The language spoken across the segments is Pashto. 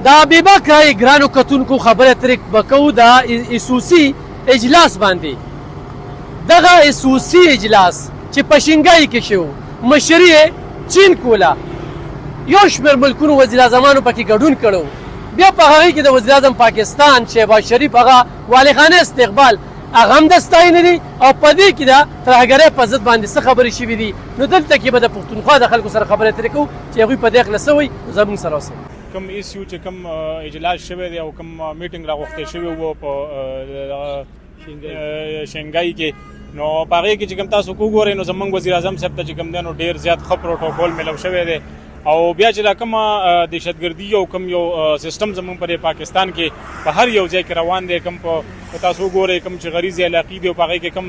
دا بېباکه ګرانو کتونکو خبره ترې به کوو د خصوصي اجلاس باندې. دغه خصوصي اجلاس چې په شنګای کې شو مشري یې چین کوله، یو شمېر ملکونو وزیر اعظمانو پکې ګډون کړی، بیا په هغې کې د وزیر اعظم پاکستان شهباز شریف هغه والخانه استقبال هغه هم د ستاینې دي او په دې کې د ترهګرۍ په ضد باندې څه خبرې شوي دي. نو دلته کې به د پښتونخوا د خلکو سره خبرې ترې کوو چې هغوی په دې هکله څه وایي، زموږ سره اوسئ. کوم ایسیو چې کوم اجلاس شوی دی او کوم میټینګ راغوښتی شوی و په شنګای کې، نو په هغې کې چې کوم تاسو وګورئ نو زموږ وزیر اعظم صاحب ته چې کوم دی نو ډېر زیات ښه پروټوکول میلاو شوی دی. او بیا چې دا کومه دهشتګردي او کوم یو سیستم زموږ په پاکستان کې په هر یو ځای کې روان دی، کوم په تاسو وګورئ کوم چې غریزې علاقې دي او په هغې کې کوم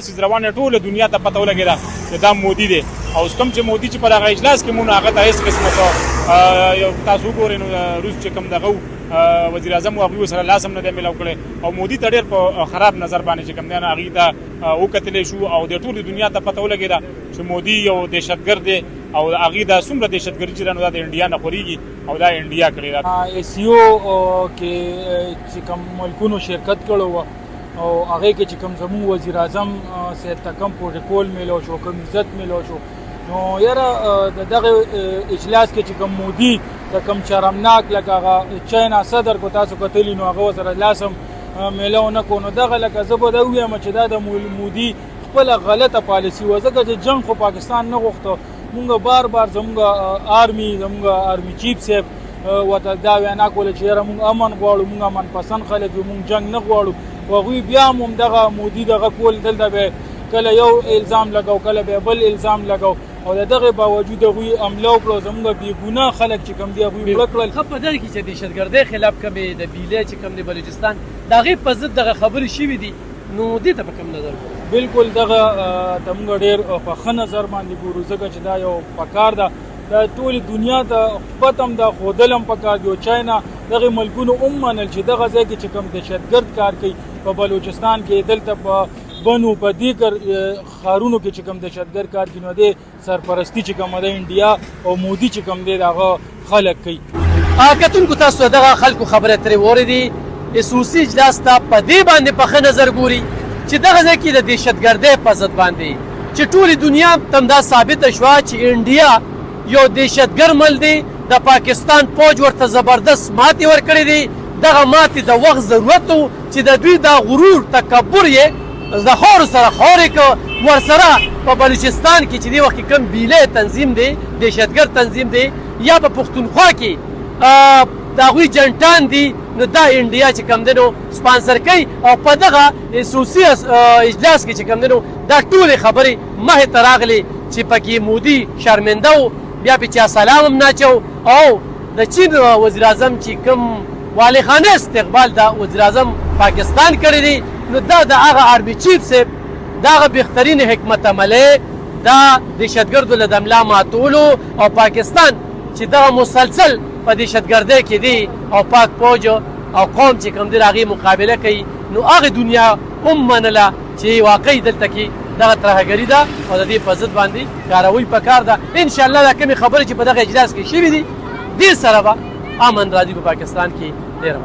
څیز روان دی، ټوله دنیا ته پته ولګېده چې دا مودي دی. او اوس کوم چې مودي چې په دغه اجلاس کې مونږ هغه ته هېڅ قسمه یو تاسو وګورئ نو روس چې کوم دغه وزیر اعظم و هغوی سره لاس هم نه دی میلاو کړی او مودي ته ډېر په خراب نظر باندې چې کوم دی نو هغې ته وکتلی شو او د ټولې دنیا ته پته ولګېده چې مودي یو دهشتګرد دی او هغې دا څومره دهشتګردي چې ده نو دا د انډیا نه خورېږي او دا انډیا کړې ده. ایسیو کې چې کوم ملکونو شرکت کړی وه او هغې کې چې کوم زموږ وزیر اعظم صاحب ته کوم پروټوکول میلاو شو، کوم عزت میلاو شو، نو یاره د دغه اجلاس کې چې کوم مودي د کوم شرمناک لکه هغه چاینا صدر کو تاسو کتلي نو هغه ورسره لاس هم میلاو نه کړو. نو دغه لکه زه به دا ووایم چې دا د مودي خپله غلطه پالیسي وه، ځکه چې جنګ خو پاکستان نه غوښته. مونږ بار بار زموږ آرمي چیف صاحب ورته دا وینا کوله چې یاره مونږ امن غواړو، مونږ امن پسند خلک یو، مونږ جنګ نه غواړو. و هغوی بیا هم همدغه مودي دغه کول، دلته به کله یو الزام لګو کله به بل الزام لګو او د دغه باوجود هغوی حمله وکړو، زموږ بېګناه خلک چې کوم دي هغوی مړه کړل. ښه په دغه کې چې دهشتګردۍ خلاف کومې د بیلې چې کوم د بلوچستان د هغې په ضد دغه خبرې شوي دي، نو دې ته په کوم نظر ګورو؟ بالکل دغه ته موږ ډېر په ښه نظر باندې ګورو، ځکه چې دا یو پکار ده د ټولې دنیا ته خبت هم ده، ښودل هم پکار دي. او چاینا دغې ملکونو هم منل چې دغه ځای کې چې کوم دهشتګرد کار کوي په بلوچستان کې، دلته په بنو په دیگر ښارونو کې چې کوم دهشتګرد کار کوي نو دې سرپرستي چې کومه ده انډیا او مودي چې کوم دی د هغه خلک کوي. کتونکو تاسو دغه خلکو خبرې ترې واورېدې. خصوصي اجلاس ته په دې باندې په ښه نظر ګوري چې دغه ځای کې د دهشتګردۍ په ضد باندې چې ټولې دنیا ته دا ثابته شوه چې انډیا یو دهشتګرد مل دی، د پاکستان فوج ورته زبردست ماتې ورکړې دي. دغه ماتې د وخت ضرورت و چې د دوی دا غرور تکبر یې د خاورو سره خاورې که ورسره په بلوچستان کې چې دې وخت کې کوم بیلې تنظیم دی، دهشتګرد تنظیم دی، یا په پښتونخوا کې د هغوی جنټان دي، نو دا انډیا چې کوم دی نو سپانسر کوي او په دغه خصوصي اجلاس کې چې کوم دی نو دا ټولې خبرې مخې ته راغلې چې پکې مودي شرمنده و، بیا پې چا سلام هم نه اچو. او د چین وزیر اعظم چې کوم والخانه استقبال د وزیر اعظم پاکستان کړی دی، نو دا د هغه آرمي چیف صاحب د هغه بهترین حکمت عملۍ دا دهشتګردو له د ملا ماتولو او پاکستان چې دغه مسلسل په دهشتګردۍ کې دی او پاک فوج او قوم چې کوم دی هغې مقابله کوي، نو هغې دنیا هم منله چې واقعي دلته کې دغه ترهګري ده او د دې په ضد باندې کاروي پکار ده. انشاءالله دا کومې خبرې چې په دغه اجلاس کې شوي دي دې سره به امن راځي په پاکستان کې ډېره